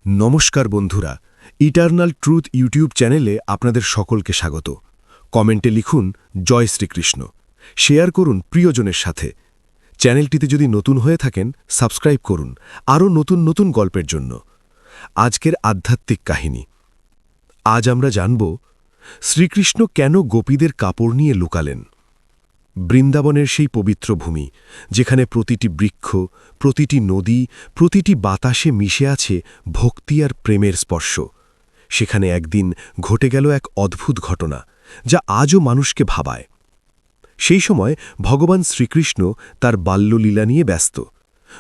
নমস্কার বন্ধুরা, eternal truth YouTube চ্যানেলে আপনাদের সকলকে স্বাগত। কমেন্টে লিখুন জয় শ্রীকৃষ্ণ, শেয়ার করুন প্রিয়জনের সাথে। চ্যানেলটিতে যদি নতুন হয়ে থাকেন সাবস্ক্রাইব করুন আরও নতুন নতুন গল্পের জন্য। আজকের আধ্যাত্মিক কাহিনী। আজ আমরা জানব শ্রীকৃষ্ণ কেন গোপীদের কাপড় নিয়ে লুকালেন। বৃন্দাবনের সেই পবিত্র ভূমি, যেখানে প্রতিটি বৃক্ষ, প্রতিটি নদী, প্রতিটি বাতাসে মিশে আছে ভক্তি আর প্রেমের স্পর্শ। সেখানে একদিন ঘটে গেল এক অদ্ভুত ঘটনা, যা আজও মানুষকে ভাবায়। সেই সময় ভগবান শ্রীকৃষ্ণ তার বাল্যলীলা নিয়ে ব্যস্ত।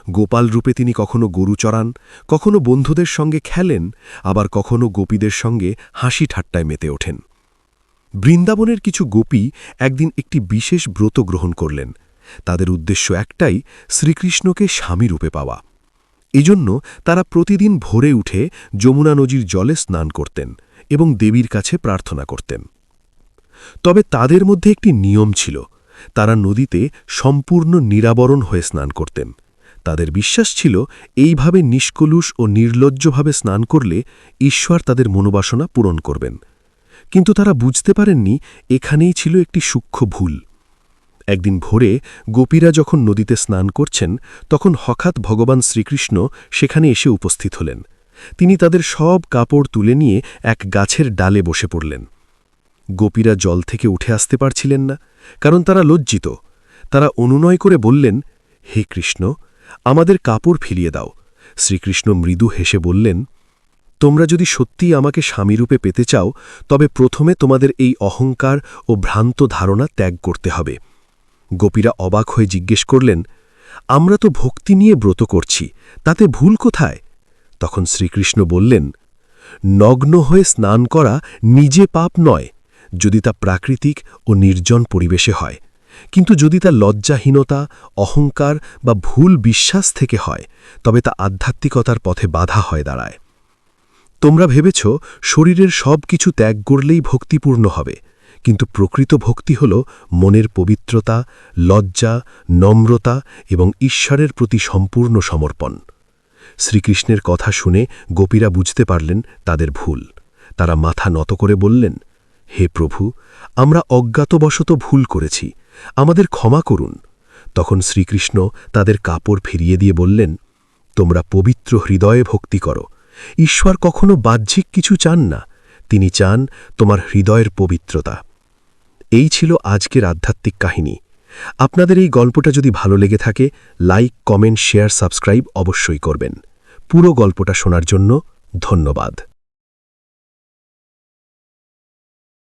গোপাল রূপে তিনি কখনো গরু চড়ান, কখনো বন্ধুদের সঙ্গে খেলেন, আবার কখনো গোপীদের সঙ্গে হাসি ঠাট্টায় মেতে ওঠেন। বৃন্দাবনের কিছু গোপী একদিন একটি বিশেষ ব্রত গ্রহণ করলেন। তাদের উদ্দেশ্য একটাই, শ্রীকৃষ্ণকে স্বামীরূপে পাওয়া। এজন্য তারা প্রতিদিন ভোরে উঠে যমুনা নদীর জলে স্নান করতেন এবং দেবীর কাছে প্রার্থনা করতেন। তবে তাদের মধ্যে একটি নিয়ম ছিল, তারা নদীতে সম্পূর্ণ নিরাবরণ হয়ে স্নান করতেন। তাদের বিশ্বাস ছিল, এইভাবে নিষ্কলুষ ও নির্লজ্জভাবে স্নান করলে ঈশ্বর তাদের মনোবাসনা পূরণ করবেন। কিন্তু তারা বুঝতে পারেননি, এখানেই ছিল একটি সূক্ষ্ম ভুল। একদিন ভোরে গোপীরা যখন নদীতে স্নান করছেন, তখন হঠাৎ ভগবান শ্রীকৃষ্ণ সেখানে এসে উপস্থিত হলেন। তিনি তাদের সব কাপড় তুলে নিয়ে এক গাছের ডালে বসে পড়লেন। গোপীরা জল থেকে উঠে আসতে পারছিলেন না, কারণ তারা লজ্জিত। তারা অনুনয় করে বললেন, হে কৃষ্ণ, আমাদের কাপড় ফিরিয়ে দাও। শ্রীকৃষ্ণ মৃদু হেসে বললেন, তোমরা যদি সত্যিই আমাকে স্বামীরূপে পেতে চাও, তবে প্রথমে তোমাদের এই অহংকার ও ভ্রান্ত ধারণা ত্যাগ করতে হবে। গোপীরা অবাক হয়ে জিজ্ঞেস করলেন, আমরা তো ভক্তি নিয়ে ব্রত করছি, তাতে ভুল কোথায়? তখন শ্রীকৃষ্ণ বললেন, নগ্ন হয়ে স্নান করা নিজে পাপ নয়, যদি তা প্রাকৃতিক ও নির্জন পরিবেশে হয়। কিন্তু যদি তা লজ্জাহীনতা, অহংকার বা ভুল বিশ্বাস থেকে হয়, তবে তা আধ্যাত্মিকতার পথে বাধা হয়ে দাঁড়ায়। তোমরা ভেবেছ শরীরের সব কিছু ত্যাগ করলেই ভক্তিপূর্ণ হবে, কিন্তু প্রকৃত ভক্তি হল মনের পবিত্রতা, লজ্জা, নম্রতা এবং ঈশ্বরের প্রতি সম্পূর্ণ সমর্পণ। শ্রীকৃষ্ণের কথা শুনে গোপীরা বুঝতে পারলেন তাদের ভুল। তারা মাথা নত করে বললেন, হে প্রভু, আমরা অজ্ঞাতবশত ভুল করেছি, আমাদের ক্ষমা করুন। তখন শ্রীকৃষ্ণ তাদের কাপড় ফিরিয়ে দিয়ে বললেন, তোমরা পবিত্র হৃদয়ে ভক্তি করো। ঈশ্বর কখনো বাহ্যিক কিছু চান না, তিনি চান তোমার হৃদয়ের পবিত্রতা। এই ছিল আজকের আধ্যাত্মিক কাহিনী। আপনাদের এই গল্পটা যদি ভালো লেগে থাকে, লাইক, কমেন্ট, শেয়ার, সাবস্ক্রাইব অবশ্যই করবেন। পুরো গল্পটা শোনার জন্য ধন্যবাদ।